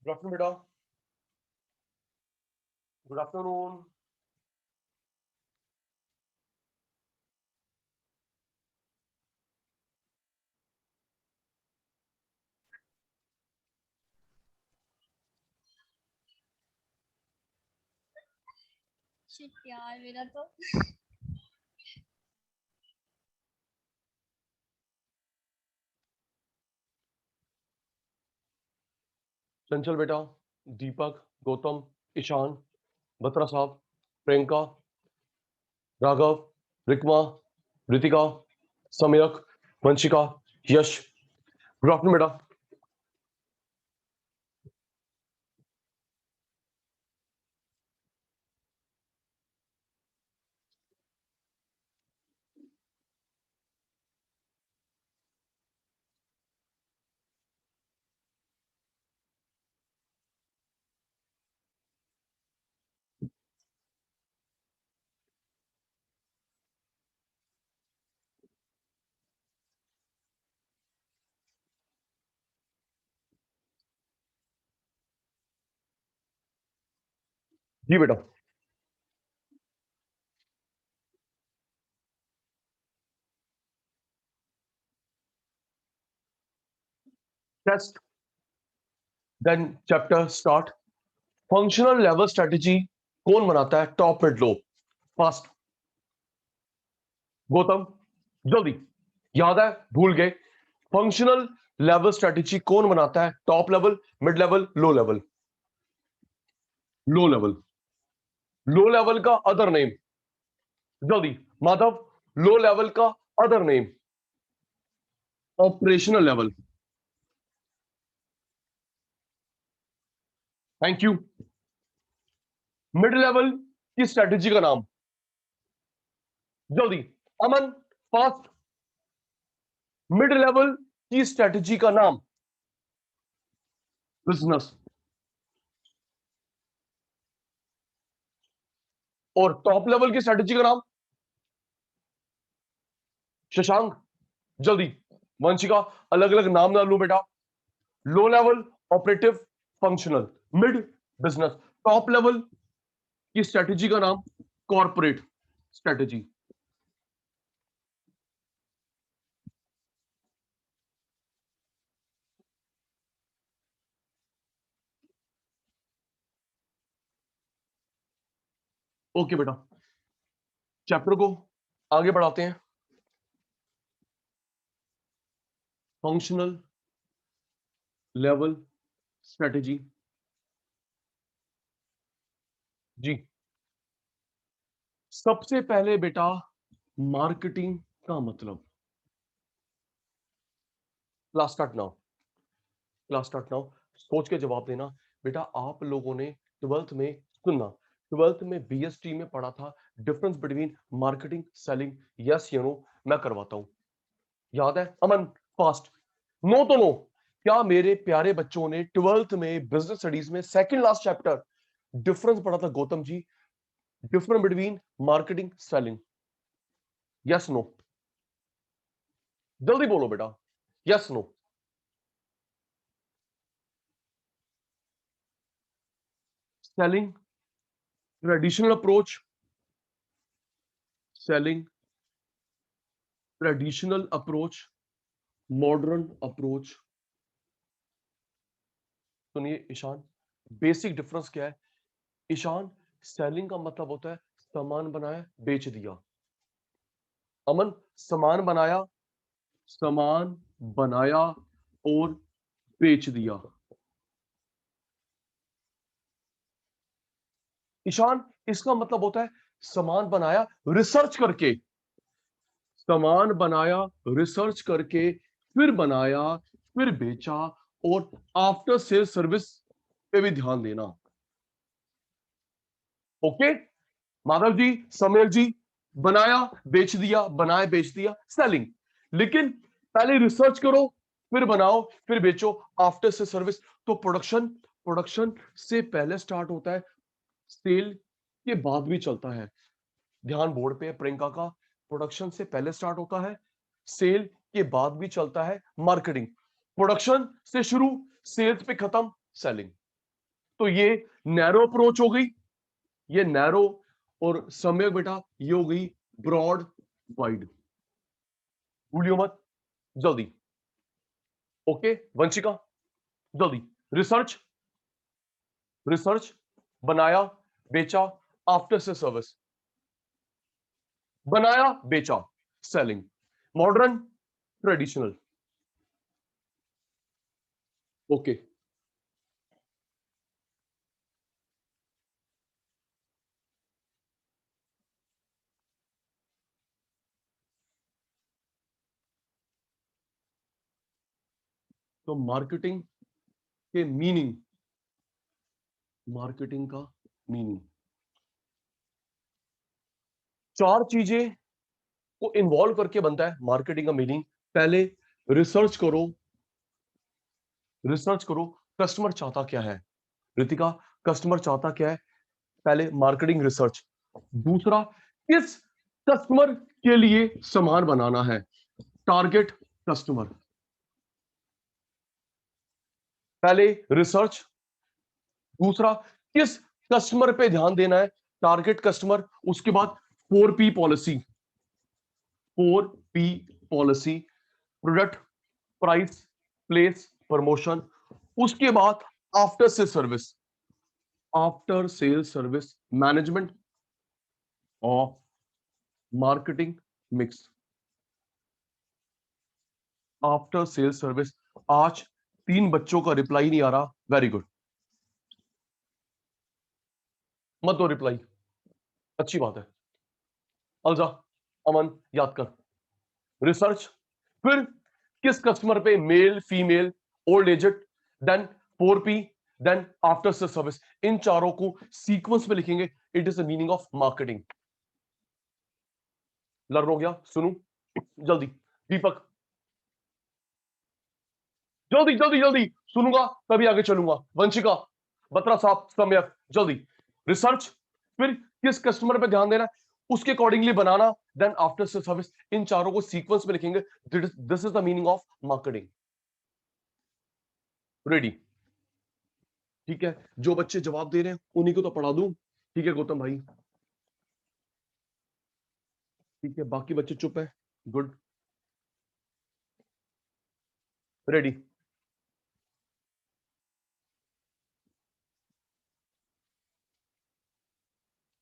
Good afternoon बेटा। Good afternoon. Shit यार मेरा तो चंचल बेटा, दीपक, गौतम, ईशान, बत्रा साहब, प्रियंका, राघव, रिकमा, रितिका, सम्यक, वंशिका, यश। गुड आफ्टरनून बेटा। जी बेटा। Test, then chapter start. Functional level strategy कौन बनाता है? Top mid low. Fast. Gautam, जल्दी। याद है? भूल गए? फंक्शनल लेवल स्ट्रेटेजी कौन बनाता है? Top level, mid level, low level. Low level. Low level का अदर नेम। जल्दी माधव, लो लेवल का other name. Operational level. Thank you. Mid level की स्ट्रेटेजी का नाम। जल्दी अमन, फास्ट। मिड लेवल की स्ट्रेटेजी का नाम। बिजनेस। और टॉप लेवल की स्ट्रेटेजी का नाम। शशांक, जल्दी। वंशिका, अलग अलग नाम ना लो बेटा। Low level operative functional, mid business, top level की स्ट्रेटेजी का नाम कॉर्पोरेट स्ट्रेटेजी। ओके बेटा, चैप्टर को आगे बढ़ाते हैं। Functional level strategy. जी, सबसे पहले बेटा मार्केटिंग का मतलब। Class start now. Class start now. सोच के जवाब देना बेटा। आप लोगों ने ट्वेल्थ में सुनना, ट्वेल्थ में बीएसटी में पढ़ा था difference between marketing selling. Yes you know, मैं करवाता हूं। याद है अमन? फास्ट। नो तो नो। क्या मेरे प्यारे बच्चों ने ट्वेल्थ में बिजनेस स्टडीज में सेकंड लास्ट चैप्टर डिफरेंस पढ़ा था Gautam ji? Difference between marketing selling. Yes no? जल्दी बोलो बेटा। Yes no? Selling traditional approach, selling traditional approach, modern approach. सुनिए ईशान, बेसिक डिफरेंस क्या है? ईशान, सेलिंग का मतलब होता है सामान बनाया बेच दिया। अमन, सामान बनाया, सामान बनाया और बेच दिया। ईशान, इसका मतलब होता है सामान बनाया रिसर्च करके, सामान बनाया रिसर्च करके, फिर बनाया, फिर बेचा, और आफ्टर सेल सर्विस पे भी ध्यान देना। ओके माधव जी, समीर जी, बनाया बेच दिया, बनाया बेच दिया, सेलिंग। लेकिन पहले रिसर्च करो, फिर बनाओ, फिर बेचो, आफ्टर से सर्विस। तो प्रोडक्शन, प्रोडक्शन से पहले स्टार्ट होता है, सेल के बाद भी चलता है। ध्यान बोर्ड पे है प्रियंका का। प्रोडक्शन से पहले स्टार्ट होता है, सेल के बाद भी चलता है मार्केटिंग। प्रोडक्शन से शुरू, सेल्स पे खत्म, सेलिंग। तो ये नैरो अप्रोच हो गई, ये नैरो, और सम्यक बेटा ये हो गई ब्रॉड वाइड। भूलियो मत, जल्दी। ओके वंशिका, जल्दी। रिसर्च, रिसर्च, बनाया, बेचा, आफ्टर से सर्विस, बनाया, बेचा, सेलिंग, मॉडर्न, ट्रेडिशनल। ओके, तो मार्केटिंग के मीनिंग, मार्केटिंग का मीनिंग, चार चीजें को इन्वॉल्व करके बनता है मार्केटिंग का मीनिंग। पहले रिसर्च करो, रिसर्च करो कस्टमर चाहता क्या है। रितिका, कस्टमर चाहता क्या है, पहले मार्केटिंग रिसर्च। दूसरा, किस कस्टमर के लिए सामान बनाना है, टारगेट कस्टमर। पहले रिसर्च, दूसरा किस कस्टमर पे ध्यान देना है, टारगेट कस्टमर। उसके बाद 4P policy, 4P policy, product, price, place, promotion. उसके बाद आफ्टर से service, after sale service management of marketing mix, after sale service. आज 3 बच्चों का रिप्लाई नहीं आ रहा, वेरी गुड, मत दो रिप्लाई, अच्छी बात है। अलजा, अमन, याद कर। रिसर्च, फिर किस कस्टमर पे, male, female, old aged, then 4P, then after से सर्विस। इन चारों को सीक्वेंस में लिखेंगे, it is the meaning of marketing. Learn हो गया, सुनू जल्दी। दीपक, जल्दी जल्दी जल्दी, सुनूंगा तभी आगे चलूंगा। वंशिका, बत्रा साहब, सम्यक, जल्दी। रिसर्च, फिर किस कस्टमर पे ध्यान देना है, उसके अकॉर्डिंगली बनाना, देन आफ्टर से सर्विस। इन चारों को सीक्वेंस में लिखेंगे, this is the meaning of marketing. Ready? ठीक है, जो बच्चे जवाब दे रहे हैं उन्हीं को तो पढ़ा दूं। ठीक है गौतम भाई, ठीक है, बाकी बच्चे चुप है, good. Ready?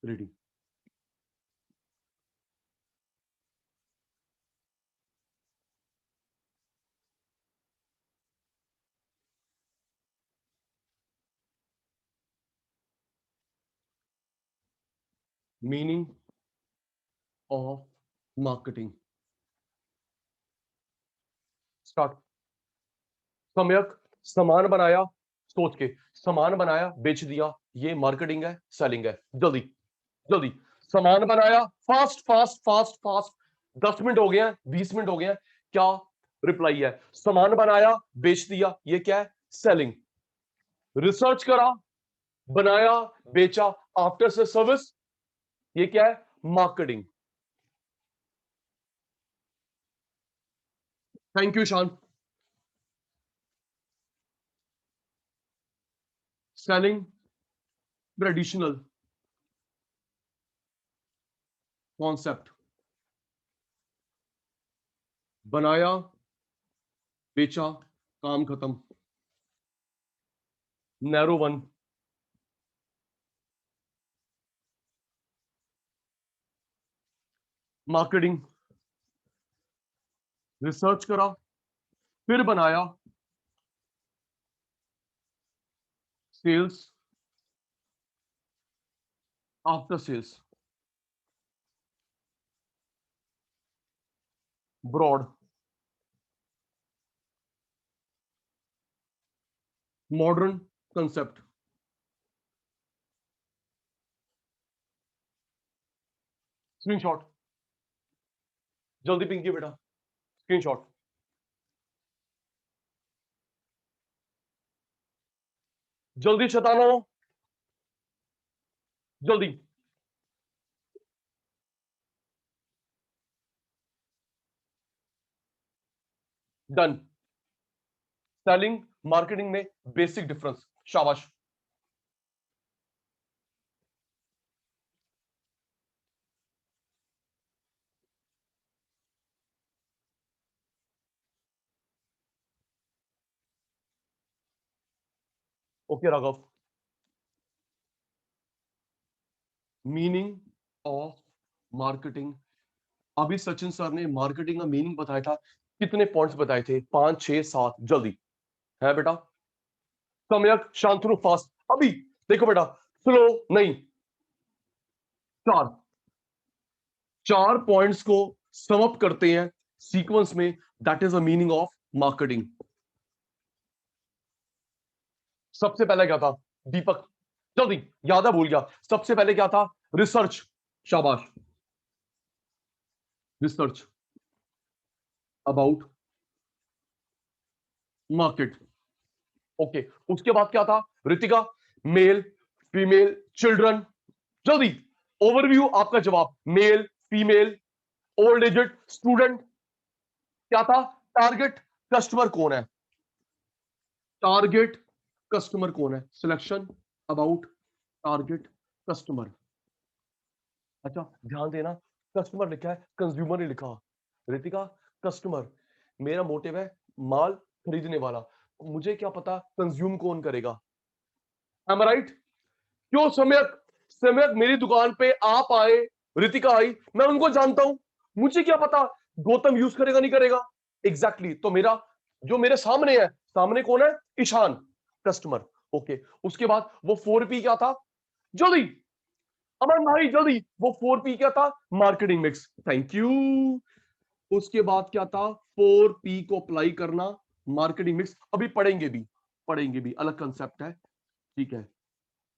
Ready. Meaning of marketing, start. सम्यक, सामान बनाया, सोच के, सामान बनाया, बेच दिया, ये मार्केटिंग है, सेलिंग है। जल्दी जल्दी। सामान बनाया, fast fast fast fast, 10 minute हो गए हैं, 20 मिनट हो गए हैं, क्या रिप्लाई है? सामान बनाया, बेच दिया, ये क्या है? सेलिंग। रिसर्च करा, बनाया, बेचा, आफ्टर से सर्विस, ये क्या है? मार्केटिंग। थैंक यू शान। सेलिंग, ट्रेडिशनल कॉन्सेप्ट, बनाया, बेचा, काम खत्म, नैरो वन। मार्केटिंग, रिसर्च करा, फिर बनाया, sales, after sales, broad, modern concept. Screenshot, जल्दी पिंकी बेटा, स्क्रीनशॉट। जल्दी शतानो, जल्दी। डन। सेलिंग, मार्केटिंग में बेसिक डिफरेंस, शाबाश। Okay Raghav, meaning of marketing. अभी सचिन सर ने मार्केटिंग का मीनिंग बताया था, कितने पॉइंट्स बताए थे? 5 6 7, जल्दी है बेटा। सम्यक, शांतनु, फास्ट। अभी देखो बेटा, स्लो नहीं, चार चार पॉइंट्स को सम अप करते हैं सीक्वेंस में, that is the meaning of marketing. सबसे पहले क्या था दीपक? जल्दी, याद है, भूल गया। सबसे पहले क्या था? रिसर्च। शाबाश, रिसर्च अबाउट मार्केट। ओके, उसके बाद क्या था रितिका? Male, female, children. जल्दी, ओवरव्यू आपका जवाब, male, female, old aged, student. क्या था? टारगेट कस्टमर कौन है? टारगेट कस्टमर कौन है? Selection about target customer. अच्छा, ध्यान देना, कस्टमर लिखा है, कंज्यूमर नहीं लिखा। रितिका, कस्टमर, मेरा मोटिव है माल खरीदने वाला, मुझे क्या पता कंज्यूम कौन करेगा? Am right? क्यों सम्यक? सम्यक, मेरी दुकान पे आप आए, रितिका आई, मैं उनको जानता हूं, मुझे क्या पता गौतम यूज करेगा नहीं करेगा? एग्जैक्टली तो मेरा जो मेरे सामने है, सामने कौन है? ईशान, कस्टमर। ओके, उसके बाद वो 4P क्या था? जल्दी अमन भाई, जल्दी, वो 4P क्या था? Marketing mix. Thank you. उसके बाद क्या था? 4P को अप्लाई करना, मार्केटिंग मिक्स। अभी पढ़ेंगे भी, अलग कंसेप्ट है, ठीक है।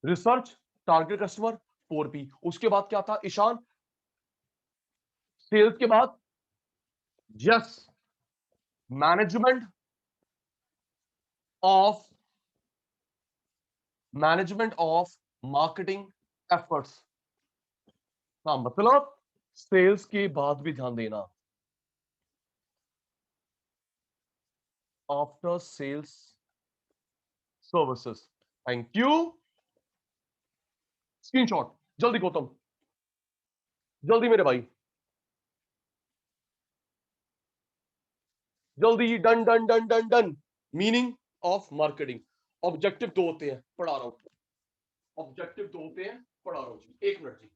Research, target customer, 4P। उसके बाद क्या था ईशान? सेल्स के बाद yes, management of marketing efforts का मतलब सेल्स के बाद भी ध्यान देना, after sales services. Thank you. Screenshot, जल्दी गौतम, जल्दी मेरे भाई, जल्दी, done done done done done. Meaning of marketing, objective दो होते हैं, पढ़ा रहा हूं। ऑब्जेक्टिव दो होते हैं, पढ़ा रहा हूं जी, एक मिनट जी।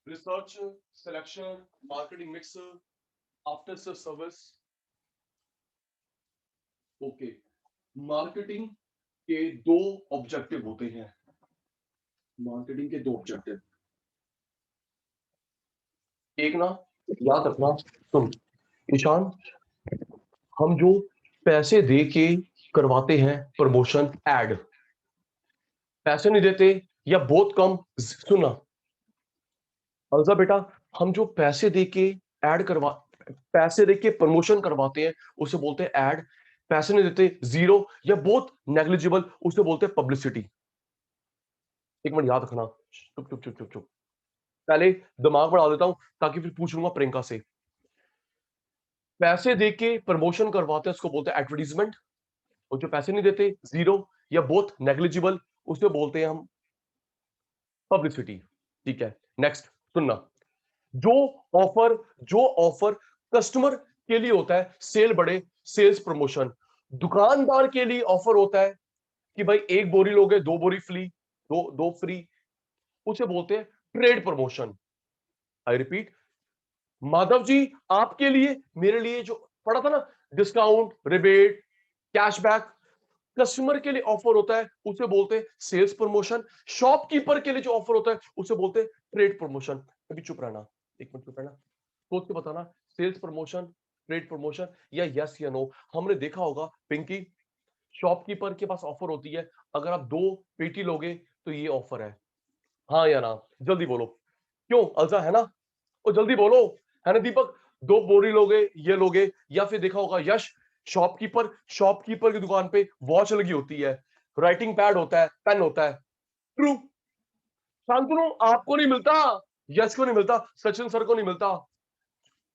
Research, selection, marketing mix, after service. Okay, marketing के दो ऑब्जेक्टिव होते हैं, मार्केटिंग के दो ऑब्जेक्टिव। एक ना, याद रखना, सुन ईशान, हम जो पैसे दे के करवाते हैं प्रमोशन एड, पैसे नहीं देते या बहुत कम, सुना अलजा बेटा, हम जो पैसे दे के ऐड करवा पैसे दे के प्रमोशन करवाते हैं उसे बोलते हैं ऐड। पैसे नहीं देते, जीरो या बहुत नेग्लिजिबल, उसे बोलते हैं पब्लिसिटी। एक मिनट याद रखना, चुप चुप चुप चुप चुप, पहले दिमाग बढ़ा देता हूं ताकि फिर पूछ लूंगा प्रियंका से। पैसे दे के प्रमोशन करवाते हैं उसको बोलते हैं एडवर्टीजमेंट, और जो पैसे नहीं देते, जीरो या बहुत नेग्लिजिबल, उसे बोलते हैं हम पब्लिसिटी। ठीक है, नेक्स्ट सुनना, जो जो ऑफर कस्टमर के लिए होता है सेल बढ़े, सेल्स प्रमोशन। दुकानदार के लिए ऑफर होता है कि भाई एक बोरी लोगे, दो बोरी फ्री, दो दो फ्री, उसे बोलते हैं trade promotion. I repeat, Madhav ji आपके लिए मेरे लिए जो पड़ा था ना, डिस्काउंट, रिबेट, कैशबैक, कस्टमर के लिए ऑफर होता है उसे बोलते हैं सेल्स प्रमोशन। शॉपकीपर के लिए जो ऑफर होता है उसे बोलते हैं ट्रेड प्रमोशन। अभी चुप रहना, एक मिनट चुप रहना, सोच के बताना, सेल्स प्रमोशन, ट्रेड प्रमोशन, या यस या नो। हमने देखा होगा पिंकी, शॉपकीपर के पास ऑफर होती है, अगर आप 2 पेटी लोगे तो ये ऑफर है, हाँ या ना? जल्दी बोलो। क्यों अलजा है ना? ओ जल्दी बोलो, है ना दीपक? 2 बोरी लोगे ये लोगे, या फिर देखा होगा यश, शॉपकीपर की दुकान पे वॉच लगी होती है, राइटिंग पैड होता है, पेन होता है। ट्रू। शांतनु आपको नहीं मिलता, यश को नहीं मिलता, सचिन सर को नहीं मिलता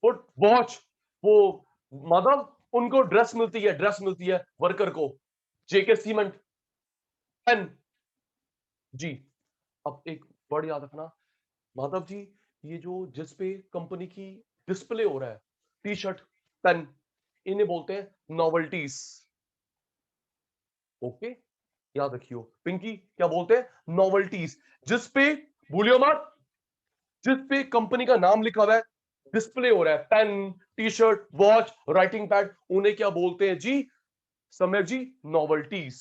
वो वॉच, वो माधव, उनको ड्रेस मिलती है, ड्रेस मिलती है वर्कर को, जेके सीमेंट, पेन। जी। अब एक वर्ड याद रखना माधव जी, ये जो जिस पे कंपनी की डिस्प्ले हो रहा है, टी शर्ट, पेन, इन्हें बोलते हैं नॉवल्टीज। ओके, याद रखियो पिंकी, क्या बोलते हैं? नॉवल्टीज। जिस पे, भूलियो मत, जिस पे कंपनी का नाम लिखा हुआ है, डिस्प्ले हो रहा है, pen, T shirt, watch, writing pad, उन्हें क्या बोलते हैं जी? सम्यक जी, नॉवल्टीज।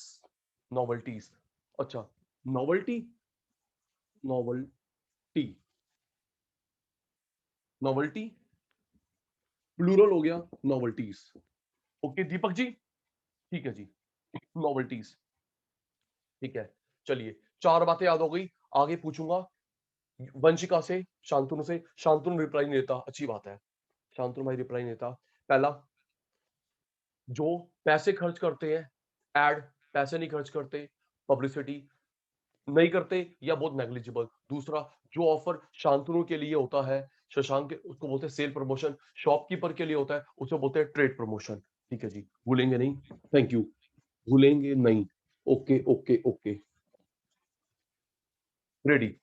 नॉवल्टीज। अच्छा, नॉवल्टी, नॉवल्टी, नॉवल्टी प्लूरल हो गया, नॉवल्टीज। ओके दीपक जी, ठीक है जी, नॉवल्टीज। ठीक है, चलिए 4 बातें याद हो गई। आगे पूछूंगा वंशिका से, शांतनु से। शांतनु रिप्लाई नहीं देता, अच्छी बात है, शांतनु भाई रिप्लाई नहीं देता। पहला, जो पैसे खर्च करते हैं, एड, पैसे नहीं खर्च करते, पब्लिसिटी नहीं करते, या बहुत नेग्लिजिबल। दूसरा, जो ऑफर शांतनु के लिए होता है, शशांक के, उसको बोलते हैं सेल प्रमोशन। शॉपकीपर के लिए होता है, उसे बोलते हैं ट्रेड प्रमोशन। ठीक है जी, भूलेंगे नहीं, थैंक यू, भूलेंगे नहीं। Okay okay okay, ready.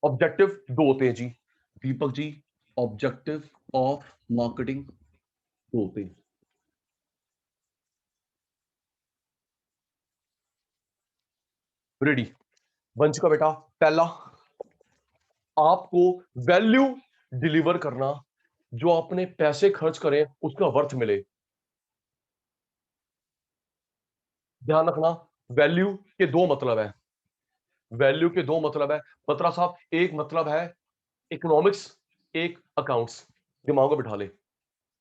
Objective 2 होते हैं जी, Deepak ji, objective of marketing 2 होते हैं। रेडी, वंश का बेटा, पहला, आपको वैल्यू डिलीवर करना, जो अपने पैसे खर्च करें उसका वर्थ मिले। ध्यान रखना, वैल्यू के 2 मतलब है, वैल्यू के 2 मतलब है बत्रा साहब। एक मतलब है इकोनॉमिक्स, एक अकाउंट्स। दिमाग में बिठा ले,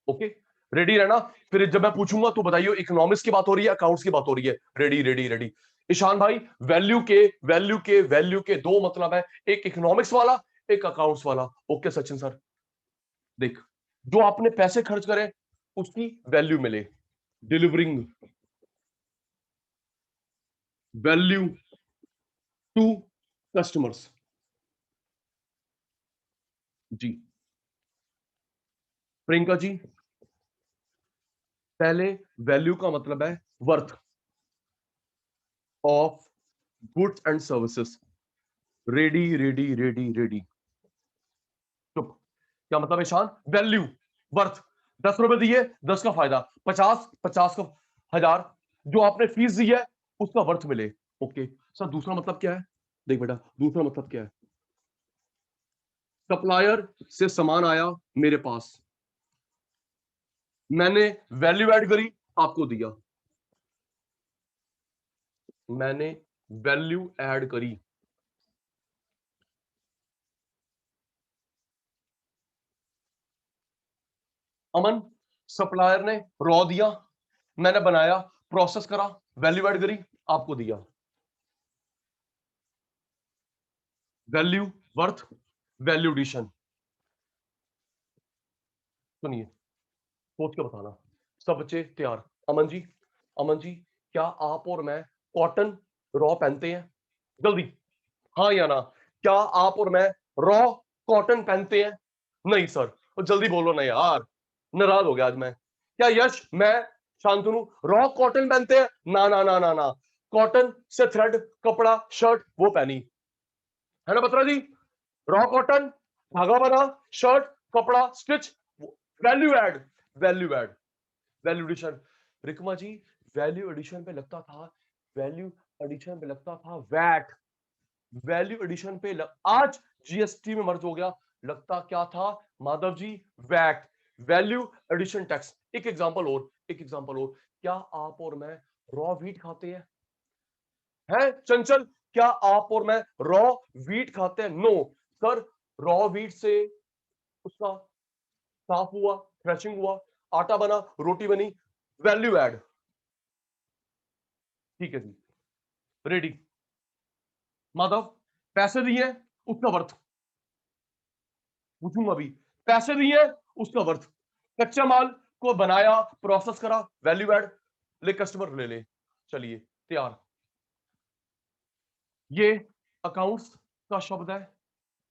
ओके? रेडी रहना, फिर जब मैं पूछूंगा तो बताइए इकोनॉमिक्स की बात हो रही है, अकाउंट्स की बात हो रही है। Ready ready ready. ईशान भाई, वैल्यू के 2 मतलब है, एक इकोनॉमिक्स वाला, एक अकाउंट्स वाला। ओके सचिन सर, देख, जो आपने पैसे खर्च करे उसकी वैल्यू मिले, डिलीवरिंग वैल्यू टू कस्टमर्स। जी, प्रियंका जी, पहले वैल्यू का मतलब है worth of goods and services. Ready ready ready ready, चुप। क्या मतलब है शान? वैल्यू, वर्थ, 10 रुपए दिए, 10 का फायदा, 50, 50 का 1000, जो आपने फीस दी है उसका वर्थ मिले। ओके सर, दूसरा मतलब क्या है? देख बेटा, दूसरा मतलब क्या है? सप्लायर से सामान आया मेरे पास, मैंने वैल्यू ऐड करी, आपको दिया, मैंने वैल्यू ऐड करी। अमन, सप्लायर ने रॉ दिया, मैंने बनाया, प्रोसेस करा, वैल्यू ऐड करी, आपको दिया। Value, worth, value addition. सुनिए, सोच के बताना। सब बच्चे तैयार? अमन जी, अमन जी, क्या आप और मैं कॉटन रॉ पहनते हैं? जल्दी, हाँ या ना? क्या आप और मैं रॉ कॉटन पहनते हैं? नहीं सर। तो जल्दी बोलो ना यार, नाराज हो गया आज मैं। क्या यश, मैं, शांतनु रॉ कॉटन पहनते हैं? ना ना ना ना ना, कॉटन से थ्रेड कपड़ा शर्ट वो पहनी, है ना बत्रा जी? रॉ कॉटन, धागा बना, शर्ट, कपड़ा stitch, value add, value add, value addition. Rikma ji, value addition पे लगता था, वैल्यू एडिशन पे लगता था वैट, वैल्यू एडिशन पे आज जीएसटी में मर्ज हो गया, लगता क्या था Madhav ji? VAT, value addition tax. एक एग्जांपल और, क्या आप और मैं रॉ व्हीट खाते हैं? है चंचल, क्या आप और मैं रॉ व्हीट खाते हैं? नो सर, रॉ व्हीट से उसका साफ हुआ, थ्रेशिंग हुआ, आटा बना, रोटी बनी, वैल्यू ऐड। ठीक है जी, रेडी। माधव, पैसे दिए, उसका वर्थ पूछूंगा अभी। पैसे दिए, उसका वर्थ। कच्चे माल को बनाया, प्रोसेस करा, वैल्यू ऐड, ले कस्टमर ले ले, चलिए तैयार। ये अकाउंट्स का शब्द है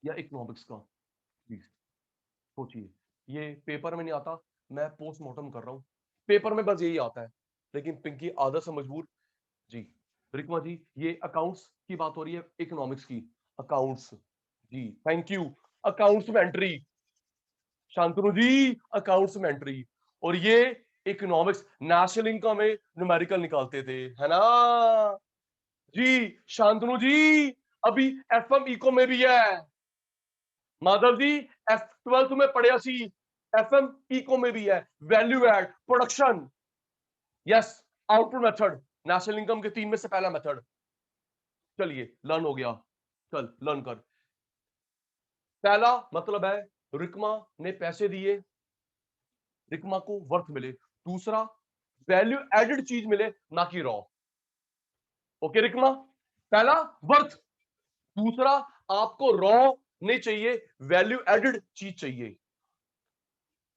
या इकोनॉमिक्स का? प्लीज सोचिए। ये पेपर में नहीं आता, मैं पोस्टमार्टम कर रहा हूं। पेपर में बस यही आता है, लेकिन पिंकी आदत से मजबूर। जी रिकमा जी, ये अकाउंट्स की बात हो रही है, इकोनॉमिक्स की? अकाउंट्स, जी थैंक यू। अकाउंट्स में एंट्री, शांतनु जी, अकाउंट्स में एंट्री। और ये इकोनॉमिक्स, नेशनल इनकम में न्यूमेरिकल निकालते थे, है ना जी? शांतनु जी, अभी एफएम इको में भी है। माधव जी, एफ 12th में पढ़िया सी, एफएम इको में भी है, value add, production, yes, output method, national income के 3 में से पहला मेथड। चलिए लर्न हो गया, चल लर्न कर। पहला मतलब है रिकमा ने पैसे दिए, रिकमा को वर्थ मिले। दूसरा, वैल्यू एडेड चीज मिले, ना कि रॉ। ओके रिकमा, पहला वर्थ, दूसरा आपको रॉ नहीं चाहिए, वैल्यू एडेड चीज चाहिए,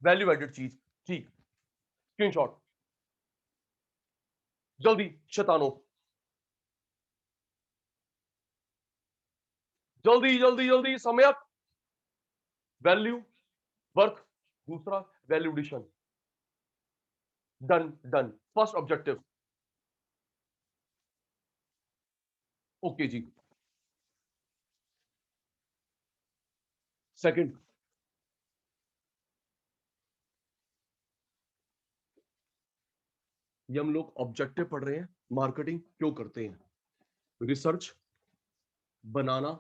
वैल्यू एडेड चीज। ठीक, स्क्रीनशॉट जल्दी शैतानो, जल्दी जल्दी जल्दी, समय। वैल्यू, वर्थ, दूसरा value addition. Done done, first objective. Okay जी, सेकंड, ये हम लोग ऑब्जेक्टिव पढ़ रहे हैं। मार्केटिंग क्यों करते हैं? रिसर्च, बनाना,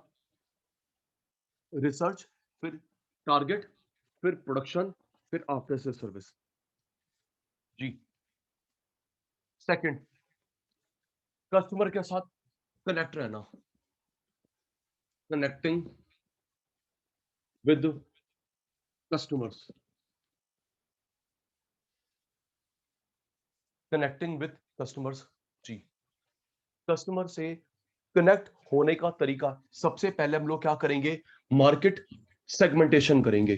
रिसर्च, फिर टारगेट, फिर प्रोडक्शन, फिर आफ्टर सेल सर्विस। जी सेकंड, कस्टमर के साथ कनेक्ट रहना, connecting with customers, connecting with customers. जी, कस्टमर से कनेक्ट होने का तरीका, सबसे पहले हम लोग क्या करेंगे? मार्केट सेगमेंटेशन करेंगे।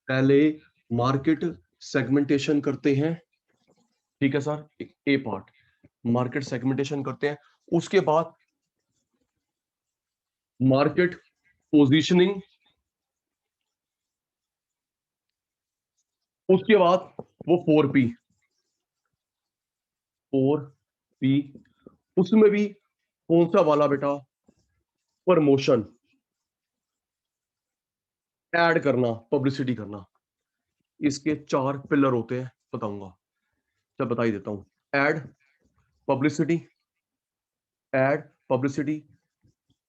पहले मार्केट सेगमेंटेशन करते हैं, ठीक है सर? ए पार्ट, मार्केट सेगमेंटेशन करते हैं। उसके बाद मार्केट पोजीशनिंग, उसके बाद वो 4P, 4P, उसमें भी कौन सा वाला बेटा? प्रमोशन, ऐड करना, पब्लिसिटी करना। इसके 4 पिलर होते हैं, बताऊंगा, चल बता ही देता हूं। Ad, publicity, ad, publicity,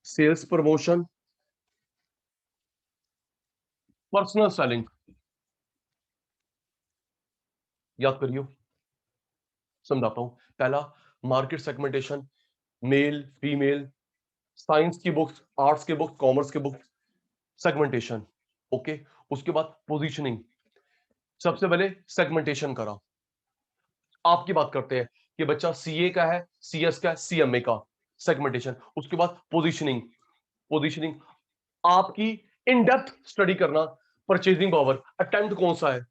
sales promotion, personal selling. याद करियो, समझाता हूं। पहला, market segmentation, male female, science की बुक्स, आर्ट्स के बुक्स, कॉमर्स के बुक्स, सेगमेंटेशन। ओके, उसके बाद पोजीशनिंग। सबसे पहले सेगमेंटेशन करा, आपकी बात करते हैं कि बच्चा सीए का है, सीएस का है, सीएमए का, सेगमेंटेशन। उसके बाद पोजीशनिंग, पोजीशनिंग आपकी इन डेप्थ स्टडी करना, परचेजिंग पावर, अटेम्प्ट कौन सा है,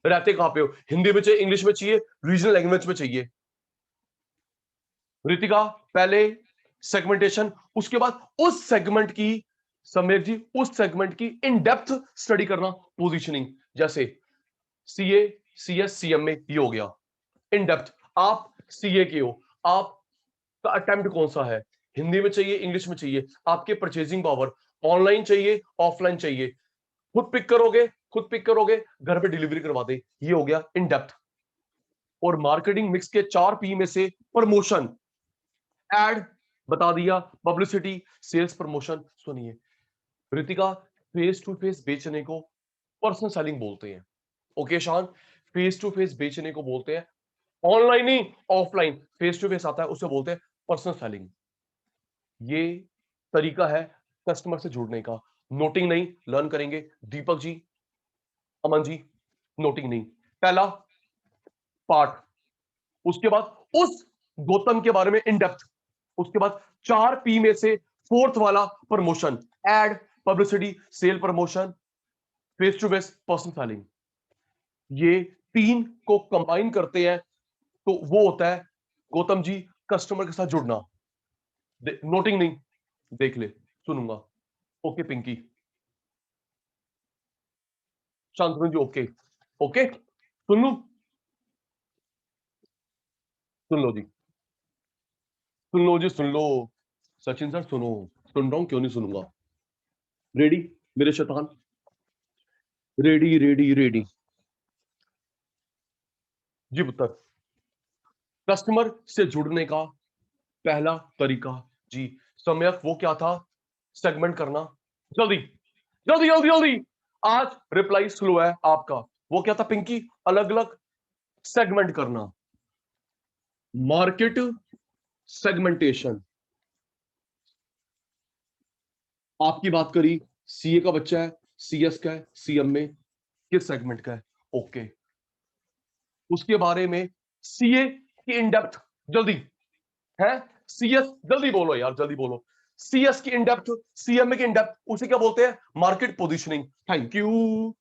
रहते कहां पे हो, हिंदी में चाहिए, इंग्लिश में चाहिए, रीजनल लैंग्वेज में चाहिए। रितिका, पहले सेगमेंटेशन, उसके बाद उस सेगमेंट की, समीर जी, उस सेगमेंट की इन डेप्थ स्टडी करना, पोजीशनिंग। जैसे सीए, सीएस, सीएमए, ये हो गया इन डेप्थ। आप सीए के हो, आपका अटेम्प्ट कौन सा है, हिंदी में चाहिए, इंग्लिश में चाहिए, आपके परचेजिंग पावर, ऑनलाइन चाहिए, ऑफलाइन चाहिए, खुद पिक करोगे, खुद पिक करोगे, घर पे डिलीवरी करवा दे, ये हो गया इन डेप्थ। और मार्केटिंग मिक्स के 4P में से प्रमोशन, एड बता दिया, पब्लिसिटी, सेल्स प्रमोशन। सुनिए, रितिका, फेस टू फेस बेचने को पर्सनल सेलिंग बोलते हैं। ओके शान, फेस टू फेस बेचने को बोलते हैं, ऑनलाइन ही ऑफलाइन फेस टू फेस आता है उसे बोलते हैं पर्सनल सेलिंग। ये तरीका है कस्टमर से जुड़ने का। नोटिंग नहीं, लर्न करेंगे। दीपक जी, अमन जी, नोटिंग नहीं। पहला पार्ट, उसके बाद उस गौतम के बारे में इन डेप्थ, उसके बाद 4 P में से फोर्थ वाला promotion, ad, publicity, sale, promotion, face to face, personal selling. ये 3 को कंबाइन करते हैं तो वो होता है गौतम जी कस्टमर के साथ जुड़ना। नोटिंग नहीं, देख ले, सुनूंगा। ओके पिंकी, शांतनु जी, ओके ओके, सुन लू, सुन लो जी, सुन लो जी, सुन लो। सचिन सर सुनो, सुन रहा हूं, क्यों नहीं सुनूंगा। रेडी मेरे शैतान, रेडी रेडी रेडी। जी पुत्र, कस्टमर से जुड़ने का पहला तरीका जी, सम्यक वो क्या था, सेगमेंट करना। जल्दी जल्दी जल्दी जल्दी, आज रिप्लाई स्लो है आपका। वो क्या था पिंकी, अलग अलग सेगमेंट करना, मार्केट सेगमेंटेशन। आपकी बात करी, सीए का बच्चा है, सीएस का है, सीएम में किस सेगमेंट का है। ओके, उसके बारे में सीए की इन डेप्थ, जल्दी है, सीएस, जल्दी बोलो यार, जल्दी बोलो। सीएस की इन डेप्थ, सीएमए की इन डेप्थ, उसे क्या बोलते हैं, मार्केट पोजीशनिंग। Thank you.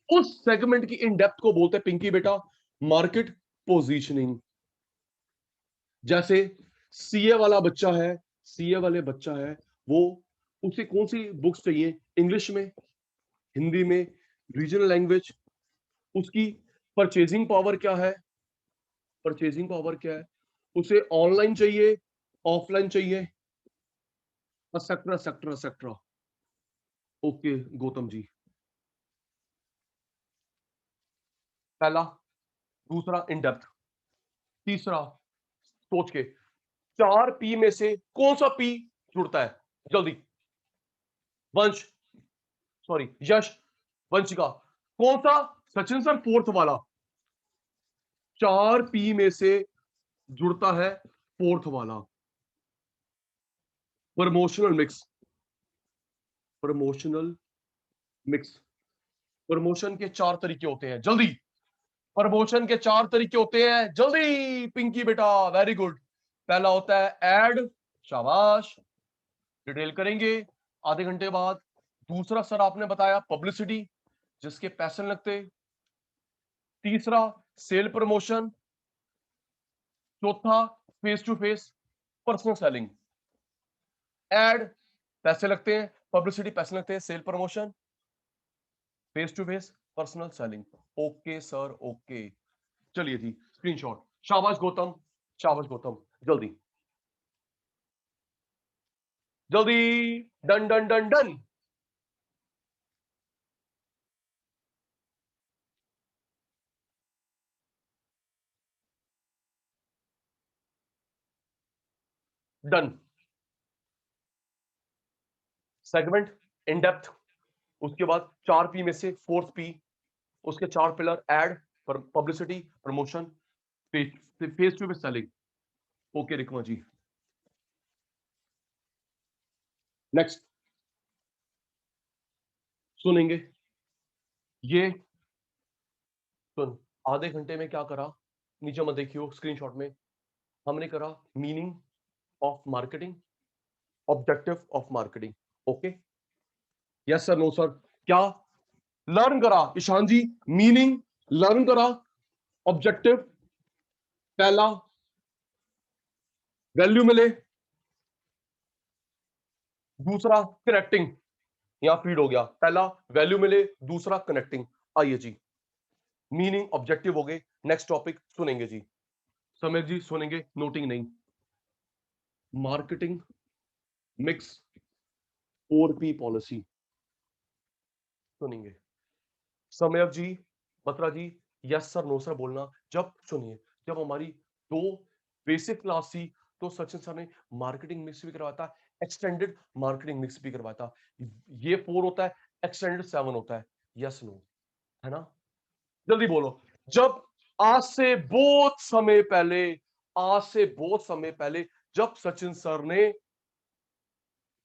उस सेगमेंट की इन डेप्थ को बोलते हैं पिंकी बेटा मार्केट पोजीशनिंग। जैसे सीए वाला बच्चा है, सीए वाले बच्चा है, वो उसे कौन सी बुक्स चाहिए, इंग्लिश में, हिंदी में, रीजनल लैंग्वेज, उसकी परचेजिंग पावर क्या है, परचेजिंग पावर क्या है, उसे ऑनलाइन चाहिए, ऑफलाइन चाहिए, etcetera etcetera etcetera. Okay Gautam ji, पहला, दूसरा इन डेप्थ, तीसरा सोच के, 4 P में से कौन सा पी जुड़ता है, जल्दी। वंश, सॉरी यश, वंशिका, कौन सा, सचिन सर फोर्थ वाला, 4 P में से जुड़ता है फोर्थ वाला, promotional mix, promotional mix. Promotion के 4 तरीके होते हैं, जल्दी, प्रमोशन के 4 तरीके होते हैं, जल्दी पिंकी बेटा, वेरी गुड। पहला होता है एड, शाबाश, डिटेल करेंगे आधे घंटे बाद। दूसरा सर आपने बताया पब्लिसिटी, जिसके पैसे नहीं लगते। तीसरा सेल प्रमोशन। चौथा face to face personal selling. Ad पैसे लगते हैं, पब्लिसिटी पैसे लगते हैं, sale promotion, face to face personal selling. Okay sir, okay. चलिए जी, स्क्रीनशॉट, शाबाश गौतम, शाबाश गौतम, जल्दी जल्दी, done done done done, done. Segment, in depth, उसके बाद 4 P में से फोर्थ पी, उसके 4 pillar, ad, publicity, promotion, face to face selling. Okay Rikma ji, next सुनेंगे ये। सुन, आधे घंटे में क्या करा, नीचे मत देखियो स्क्रीनशॉट में, हमने करा meaning of marketing, objective of marketing. Okay, yes sir, no sir, क्या लर्न करा ईशान जी, मीनिंग लर्न करा, ऑब्जेक्टिव, पहला वैल्यू मिले, दूसरा कनेक्टिंग, यहां फीड हो गया, पहला वैल्यू मिले, दूसरा कनेक्टिंग। आइए जी, मीनिंग ऑब्जेक्टिव हो गए, नेक्स्ट टॉपिक सुनेंगे जी, समय जी सुनेंगे, नोटिंग नहीं, मार्केटिंग मिक्स 4P पॉलिसी सुनेंगे। समय जी, बत्रा जी, यस सर नो सर बोलना जब, सुनिए, जब हमारी 2 बेसिक क्लास थी तो सचिन सर ने मार्केटिंग मिक्स भी करवाया था, एक्सटेंडेड मार्केटिंग मिक्स भी करवाया था। ये 4 होता है, एक्सटेंडेड 7 होता है। यस नो, है ना? जल्दी बोलो। जब आज से बहुत समय पहले, आज से बहुत समय पहले जब सचिन सर ने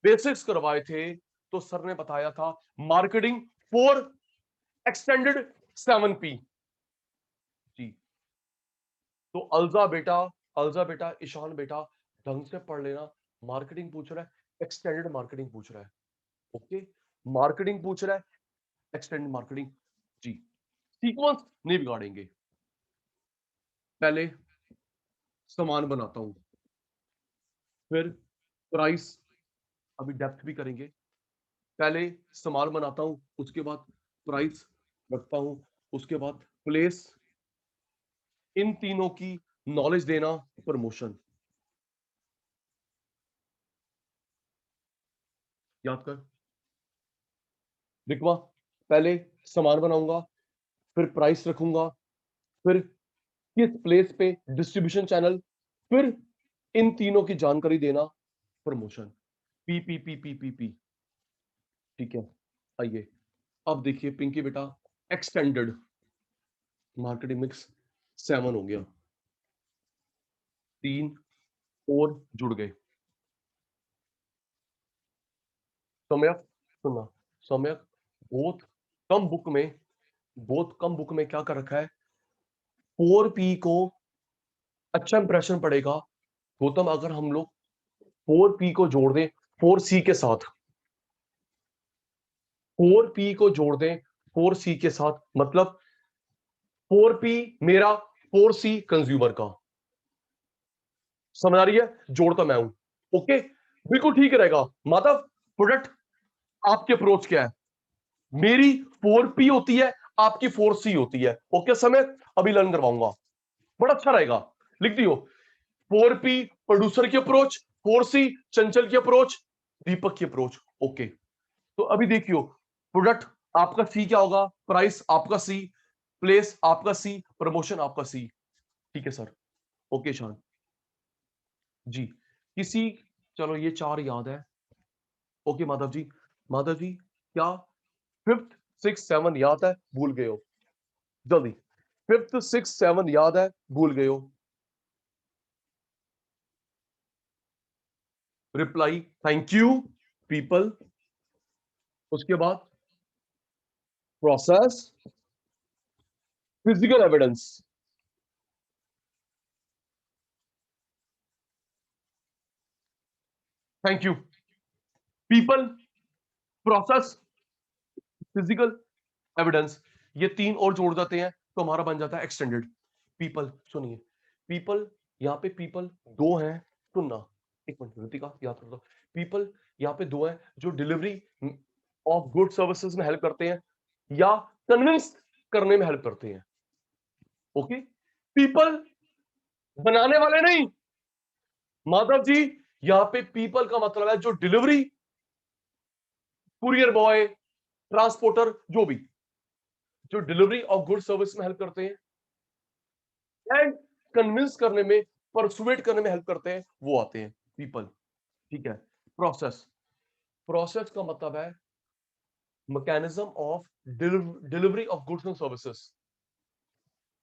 बेसिक्स करवाए थे, तो सर ने बताया था मार्केटिंग फॉर एक्सटेंडेड 7P। जी, तो अल्जा बेटा, ईशान बेटा, ढंग से पढ़ लेना। मार्केटिंग पूछ रहा है, एक्सटेंडेड मार्केटिंग पूछ रहा है। ओके, मार्केटिंग पूछ रहा है, एक्सटेंडेड मार्केटिंग। जी, सीक्वेंस नहीं बिगाड़ेंगे। पहले सामान बनाता हूं, फिर प्राइस, अभी डेप्थ भी करेंगे। पहले सामान बनाता हूं, उसके बाद प्राइस रखता हूं, उसके बाद प्लेस, इन तीनों की नॉलेज देना, प्रमोशन। याद कर रिकवा, पहले सामान बनाऊंगा, फिर प्राइस रखूंगा, फिर किस प्लेस पे, डिस्ट्रीब्यूशन चैनल, फिर इन तीनों की जानकारी देना, promotion. P P P P P P. ठीक है, आइए अब देखिए पिंकी बेटा, एक्सटेंडेड मार्केटिंग मिक्स 7 हो गया, 3 और जुड़ गए। सम्यक सुनना, सम्यक बहुत कम बुक में, बहुत कम बुक में क्या कर रखा है, 4P को अच्छा इंप्रेशन पड़ेगा गौतम अगर हम लोग 4P को जोड़ दें 4C के साथ, 4P को जोड़ दें 4C के साथ, मतलब 4P मेरा, 4C कंज्यूमर का। समझ आ रही है? जोड़ता मैं हूं। ओके, बिल्कुल ठीक रहेगा माधव। प्रोडक्ट आपकी अप्रोच क्या है? मेरी 4P होती है, आपकी 4C होती है। ओके समय, अभी लर्न करवाऊंगा, बड़ा अच्छा रहेगा। लिख दियो, 4P प्रोड्यूसर की अप्रोच, 4C चंचल की अप्रोच, दीपक की अप्रोच। ओके, तो अभी देखियो, प्रोडक्ट आपका सी क्या होगा, प्राइस आपका सी, प्लेस आपका सी, प्रमोशन आपका सी। ठीक है सर, ओके शान जी। किसी, चलो ये 4 याद है। ओके माधव जी, माधव जी क्या 5th 6th 7 याद है, भूल गए हो? जल्दी, 5th 6th 7 याद है, भूल गए हो? रिप्लाई थैंक यू पीपल, उसके बाद process, physical evidence. Thank you people, process, physical evidence. ये 3 और जोड़ जाते हैं तो हमारा बन जाता है एक्सटेंडेड। पीपल सुनिए, पीपल, यहाँ पे पीपल 2 हैं, सुनना, एक मिनट ऋतिका याद कर दो। पीपल यहाँ पे 2 हैं जो डिलीवरी ऑफ गुड सर्विसेज में हेल्प करते हैं या कन्विंस करने में हेल्प करते हैं। ओके, पीपल बनाने वाले नहीं माधव जी, यहाँ पे पीपल का मतलब है जो डिलीवरी, कुरियर बॉय, ट्रांसपोर्टर, जो भी जो डिलीवरी ऑफ गुड सर्विस में हेल्प करते हैं एंड कन्विंस करने में, परसुएट करने में हेल्प करते हैं, वो आते हैं पीपल। ठीक है, प्रोसेस, प्रोसेस का मतलब है mechanism of delivery of goods and services.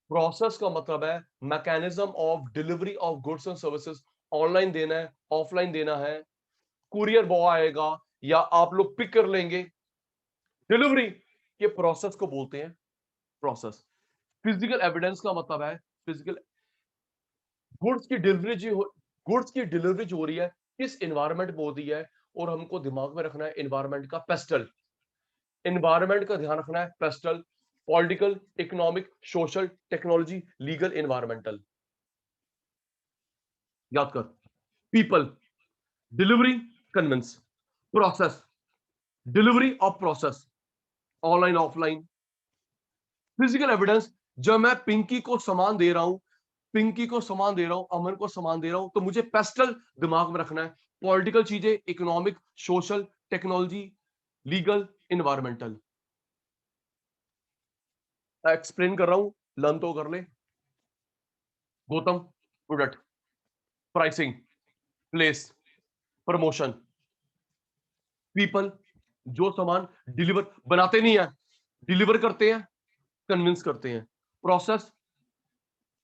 Process का मतलब है mechanism of delivery of goods and services. Online देना है, ऑफलाइन देना है, कुरियर बॉय आएगा या आप लोग पिक कर लेंगे, डिलीवरी के प्रोसेस को बोलते हैं प्रोसेस। फिजिकल एविडेंस का मतलब है फिजिकल, गुड्स की डिलीवरी जो गुड्स की डिलीवरी जो हो रही है किस एनवायरनमेंट में हो रही है, और हमको दिमाग में रखना है एनवायरनमेंट का पेस्टल, एनवायरनमेंट का ध्यान रखना है pastel, political, economic, social, technology, legal, environmental. याद कर, people, delivery, convince, process, delivery of process, online offline, physical evidence. जब मैं पिंकी को सामान दे रहा हूं, पिंकी को सामान दे रहा हूं, अमन को सामान दे रहा हूं, तो मुझे पेस्टल दिमाग में रखना है, पॉलिटिकल चीजें, economic, social, technology, legal, environmental. Explain कर रहा हूं, लर्न तो कर ले। Gautam, product, pricing, place, promotion, people, जो सामान डिलीवर बनाते नहीं है, डिलीवर करते हैं, कन्विंस करते हैं। प्रोसेस,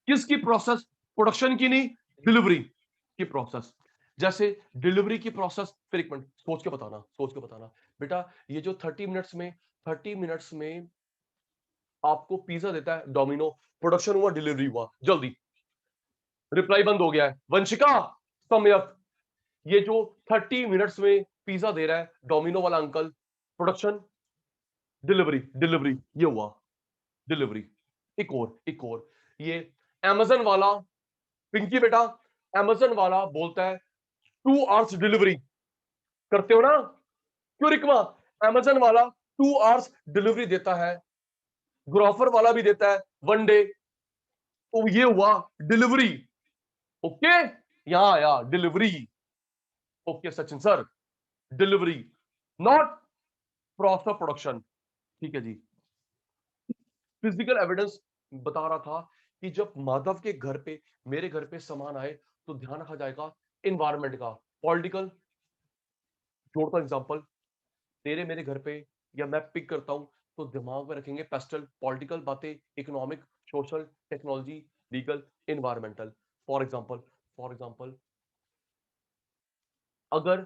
किसकी प्रोसेस? प्रोडक्शन की नहीं, डिलीवरी की प्रोसेस। जैसे डिलीवरी की प्रोसेस, फिर एक मिनट सोच के बताना, सोच के बताना बेटा। ये जो 30 मिनट्स में आपको पिज्जा देता है डोमिनो, प्रोडक्शन हुआ, डिलीवरी हुआ, जल्दी रिप्लाई बंद हो गया है, वंशिका सम्यक। ये जो 30 मिनट्स में पिज्जा दे रहा है डोमिनो वाला अंकल, प्रोडक्शन, डिलीवरी, डिलीवरी, ये हुआ डिलीवरी। एक और ये अमेजन वाला, पिंकी बेटा, अमेजन वाला बोलता है 2 आवर्स डिलीवरी, करते हो ना? क्यों रिकमा? अमेजन वाला 2 आवर्स डिलीवरी देता है, ग्रोफर वाला भी देता है 1 डे। तो ये हुआ डिलीवरी। ओके, यहां आया delivery. Okay Sachin sir, delivery, not process production. ठीक है जी। फिजिकल एविडेंस बता रहा था कि जब माधव के घर पे, मेरे घर पे सामान आए तो ध्यान रखा जाएगा एनवायरमेंट का। पॉलिटिकल, जोड़ता एग्जांपल, तेरे मेरे घर पे या मैं पिक करता हूं तो दिमाग में रखेंगे पेस्टल, पॉलिटिकल बातें, economic, social, technology, legal, environmental. For example अगर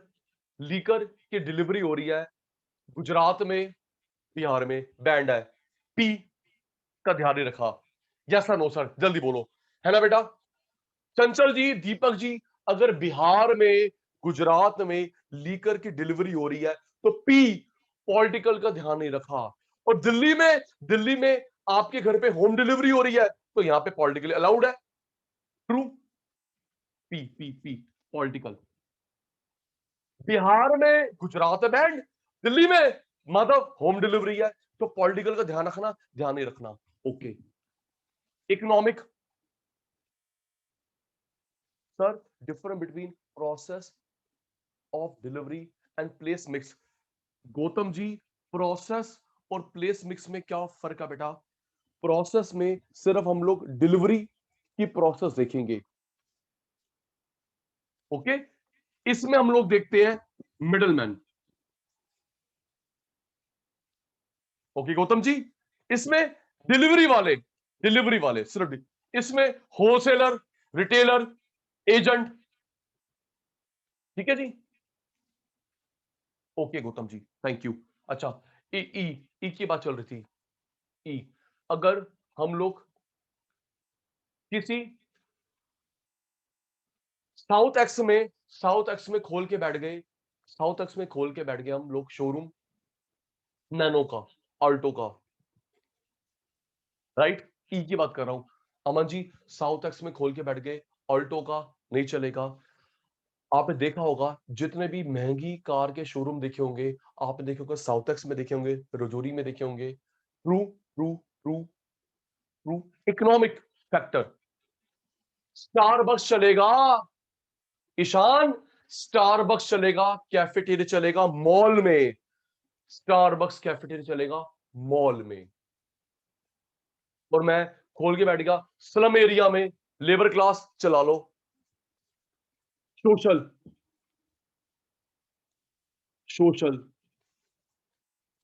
लीकर की डिलीवरी हो रही है गुजरात में, बिहार में बैंड है, पी का ध्यान नहीं रखा। यस सर, नो सर, जल्दी बोलो, है ना बेटा? चंचल जी, दीपक जी, अगर बिहार में, गुजरात में लीकर की डिलीवरी हो रही है तो पी पॉलिटिकल का ध्यान नहीं रखा। और दिल्ली में आपके घर पे होम डिलीवरी हो रही है तो यहां पे पॉलिटिकल अलाउड है। True, P P P political. Bihar में, गुजरात में बैंड, दिल्ली में मतलब होम डिलीवरी है तो पॉलिटिकल का ध्यान रखना, ध्यान नहीं रखना। Okay, economic sir, difference between process of delivery and place mix. Gautam ji, process और प्लेस मिक्स में क्या फर्क है बेटा? प्रोसेस में सिर्फ हम लोग डिलीवरी की प्रोसेस देखेंगे। ओके, इसमें हम लोग देखते हैं मिडलमैन। ओके गौतम जी, इसमें डिलीवरी वाले सिर्फ इसमें होलसेलर, रिटेलर, एजेंट। ठीक है जी। Okay Gautam ji, thank you. अच्छा, ई ई ई की बात चल रही थी। ई, अगर हम लोग किसी साउथ एक्स में खोल के बैठ गए, साउथ एक्स में खोल के बैठ गए हम लोग शोरूम, नैनो का, ऑल्टो का, राइट? ई की बात कर रहा हूं। अमन जी, साउथ एक्स में खोल के बैठ गए, ऑल्टो का नहीं चलेगा। आपने देखा होगा जितने भी महंगी कार के शोरूम देखे होंगे, आपने देखे होंगे साउथ एक्स में देखे होंगे, रजौरी में देखे होंगे। True, true, true, true. Economic factor, Starbucks चलेगा ईशान, स्टारबक्स चलेगा, कैफेटेरिया चलेगा मॉल में, स्टारबक्स कैफेटेरिया चलेगा मॉल में। और मैं खोल के बैठ गया स्लम एरिया में, लेबर क्लास, चला लो सोशल, सोशल।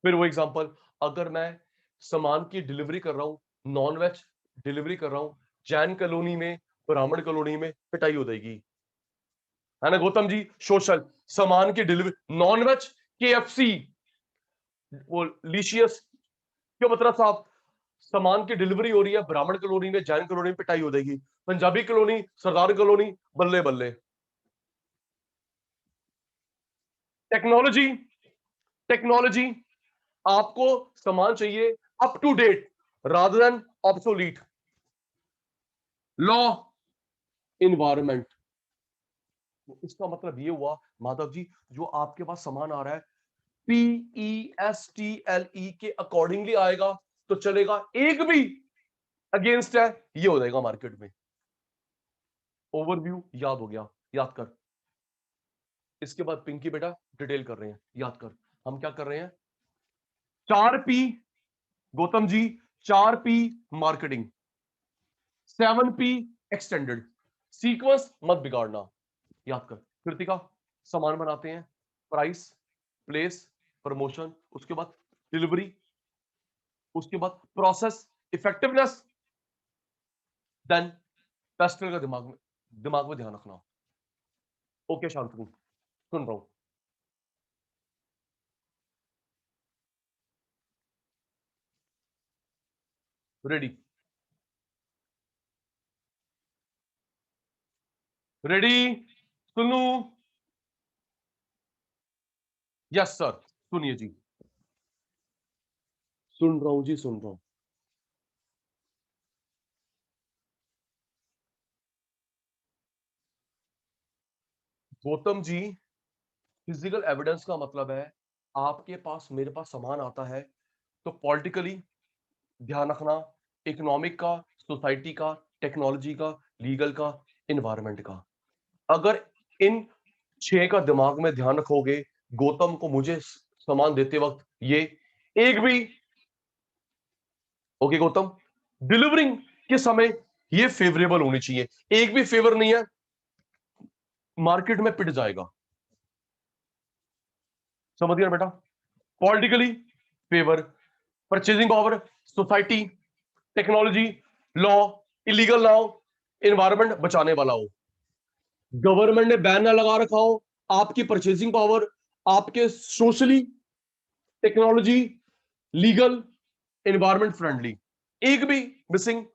फिर वो एग्जांपल, अगर मैं सामान की डिलीवरी कर रहा हूं, नॉन वेज डिलीवरी कर रहा हूं, जैन कॉलोनी में, ब्राह्मण कॉलोनी में, पिटाई हो जाएगी, है ना गौतम जी? सोशल, सामान की डिलीवरी, नॉन वेज, केएफसी, वो लिशियस, क्यों बत्रा साहब, सामान की डिलीवरी हो रही है ब्राह्मण कॉलोनी में, जैन कॉलोनी में, पिटाई हो जाएगी। पंजाबी कॉलोनी, सरदार कॉलोनी, बल्ले बल्ले। टेक्नोलॉजी, टेक्नोलॉजी, आपको सामान चाहिए up to date rather than obsolete. Law, environment. इसका मतलब ये हुआ माधव जी, जो आपके पास सामान आ रहा है PESTLE के अकॉर्डिंगली आएगा तो चलेगा, एक भी अगेंस्ट है ये हो जाएगा मार्केट में। ओवरव्यू याद हो गया, याद कर। इसके बाद पिंकी बेटा डिटेल कर रहे हैं, याद कर। हम क्या कर रहे हैं? 4P Gautam ji, 4P marketing, 7P extended. Sequence मत बिगाड़ना, याद कर। कृतिका, सामान बनाते हैं, प्राइस, प्लेस, प्रमोशन, उसके बाद डिलीवरी, उसके बाद प्रोसेस, इफेक्टिवनेस, देन टेस्टर का दिमाग में ध्यान रखना। ओके शांतनु, सुन रहा हूं। रेडी? रेडी? सुनू? यस सर, सुनिए जी। सुन रहा हूं जी, सुन रहा हूं। गौतम जी, फिजिकल एविडेंस का मतलब है आपके पास, मेरे पास सामान आता है तो पॉलिटिकली ध्यान रखना, इकोनॉमिक का, सोसाइटी का, टेक्नोलॉजी का, लीगल का, इन्वायरमेंट का। अगर इन 6 का दिमाग में ध्यान रखोगे, गौतम को मुझे सामान देते वक्त ये एक भी, ओके गौतम, डिलीवरिंग के समय ये फेवरेबल होनी चाहिए। एक भी फेवर नहीं है, मार्केट में पिट जाएगा। समझ गया बेटा? Politically favour, purchasing power, society, technology, law, illegal ना हो, एनवायरमेंट बचाने वाला हो, गवर्नमेंट ने बैन ना लगा रखा हो, आपकी परचेजिंग पावर, आपके socially, technology, legal, environment friendly, एक भी मिसिंग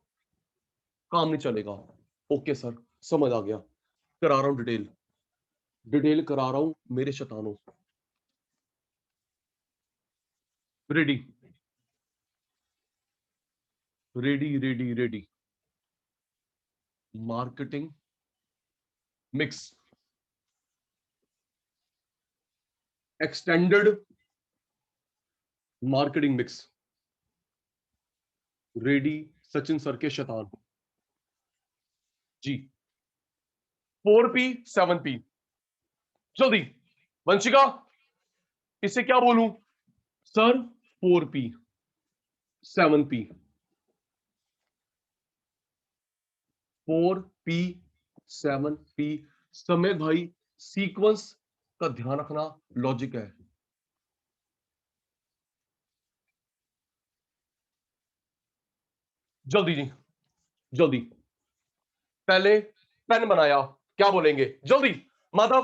काम नहीं चलेगा। ओके सर, समझ आ गया, करा रहा हूं डिटेल, डिटेल करा रहा हूं मेरे शैतानों। Ready? Ready ready ready. Marketing mix, extended marketing mix. Ready Sachin sir के शैतान जी। 4P 7P, जल्दी। वंशिका, इसे क्या बोलूं? Sir 4P 7P, 4P 7P। समय भाई, सीक्वेंस का ध्यान रखना, लॉजिक है। जल्दी जी, जल्दी। पहले पेन बनाया, क्या बोलेंगे? जल्दी। माधव,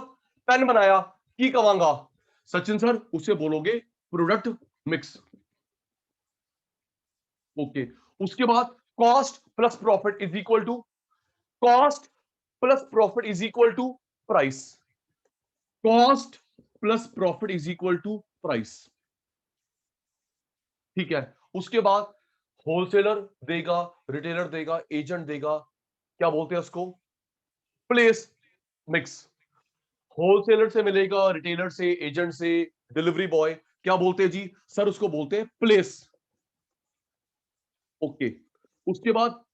पेन बनाया, की कवांगा? सचिन सर, उसे बोलोगे प्रोडक्ट मिक्स। ओके, उसके बाद cost plus profit is equal to, cost plus profit is equal to price, cost plus profit is equal to price. ठीक है, उसके बाद होलसेलर देगा, रिटेलर देगा, एजेंट देगा, क्या बोलते हैं उसको? Place mix. होलसेलर से मिलेगा, रिटेलर से, एजेंट से, डिलीवरी बॉय, क्या बोलते हैं जी? सर उसको बोलते हैं प्लेस। ओके, उसके बाद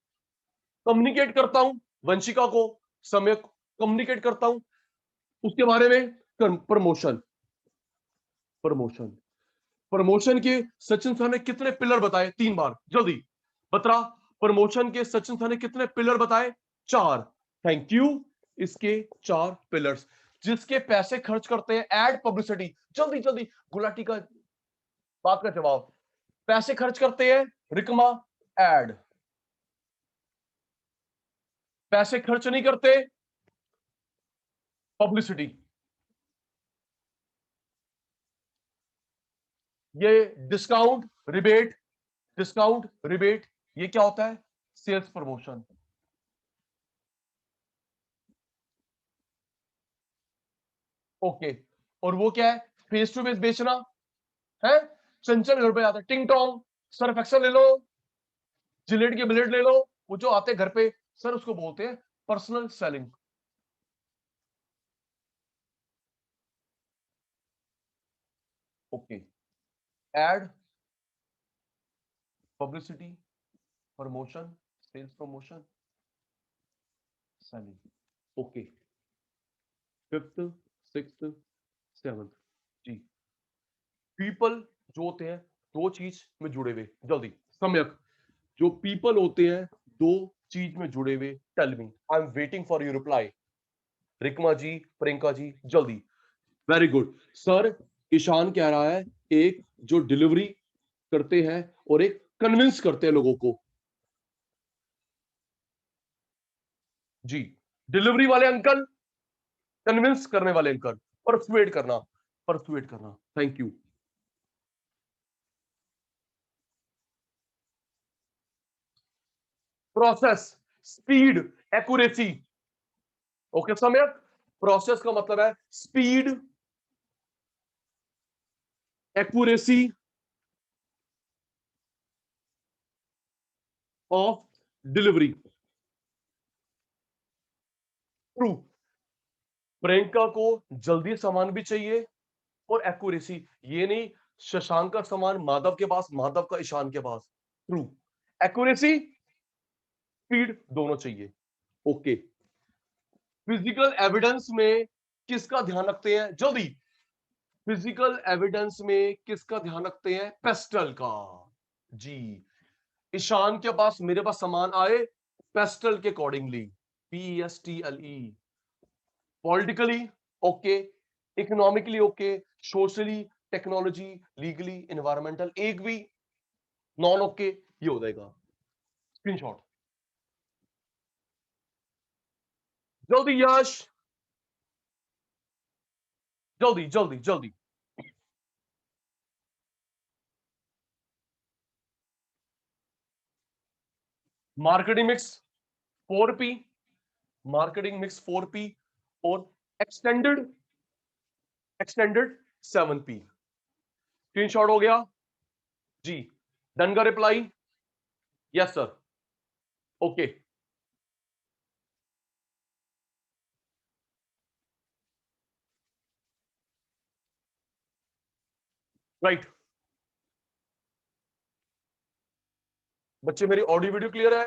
कम्युनिकेट करता हूं वंशिका को, समय कम्युनिकेट करता हूं उसके बारे में, प्रमोशन, प्रमोशन, प्रमोशन के सचिन सर ने कितने पिलर बताए? 3 बार, जल्दी बता। प्रमोशन के सचिन सर ने कितने पिलर बताए? 4। Thank you. इसके 4 पिलर्स। जिसके पैसे खर्च करते हैं, एड पब्लिसिटी, जल्दी जल्दी, गुलाटी का बात का जवाब। पैसे खर्च करते हैं, रिकमा, एड। पैसे खर्च नहीं करते, पब्लिसिटी। ये डिस्काउंट, रिबेट, डिस्काउंट, रिबेट, ये क्या होता है? Sales promotion. ओके, और वो क्या है? फेस टू फेस बेचना है। चंचल घर पे आता है, टिंग टोंग, सर्फ एक्सल ले लो, जिलेट के ब्लेड ले लो, वो जो आते हैं घर पे, सर उसको बोलते हैं personal selling. Okay, ad, publicity, promotion, sales promotion, selling. Okay, 5th 6th 7th जी। पीपल जो होते हैं, 2 चीज में जुड़े हुए, जल्दी सम्यक, जो पीपल होते हैं 2 चीज में जुड़े हुए, tell me, I am waiting for your reply. Rikma ji, Priyanka ji, जल्दी। Very good sir. ईशान कह रहा है एक जो डिलीवरी करते हैं और एक कन्विंस करते हैं लोगों को। जी, डिलीवरी वाले अंकल, कन्विंस करने वाले अंकल, परसुएड करना, परसुएड करना। Thank you. Process, speed, accuracy. Okay समय, प्रोसेस का मतलब है speed, accuracy of delivery. True. Priyanka को जल्दी सामान भी चाहिए और एक्यूरेसी। ये नहीं शशांक का सामान माधव के पास, माधव का ईशान के पास। ट्रू। एक्यूरेसी, स्पीड दोनों चाहिए। ओके। फिजिकल एविडेंस में किसका ध्यान रखते हैं, जल्दी। फिजिकल एविडेंस में किसका ध्यान रखते हैं, पेस्टल का। जी, ईशान के पास, मेरे पास सामान आए पेस्टल के accordingly, PESTLE। Politically okay, economically okay, socially, technology, legally, environmental, एक भी नॉन ओके, ये हो जाएगा। स्क्रीनशॉट जल्दी यश, जल्दी जल्दी जल्दी। Marketing mix 4P, marketing mix 4P और एक्सटेंडेड, एक्सटेंडेड 7P। स्क्रीनशॉट हो गया जी। डन का reply, yes sir. Okay right. बच्चे मेरी ऑडियो वीडियो क्लियर है?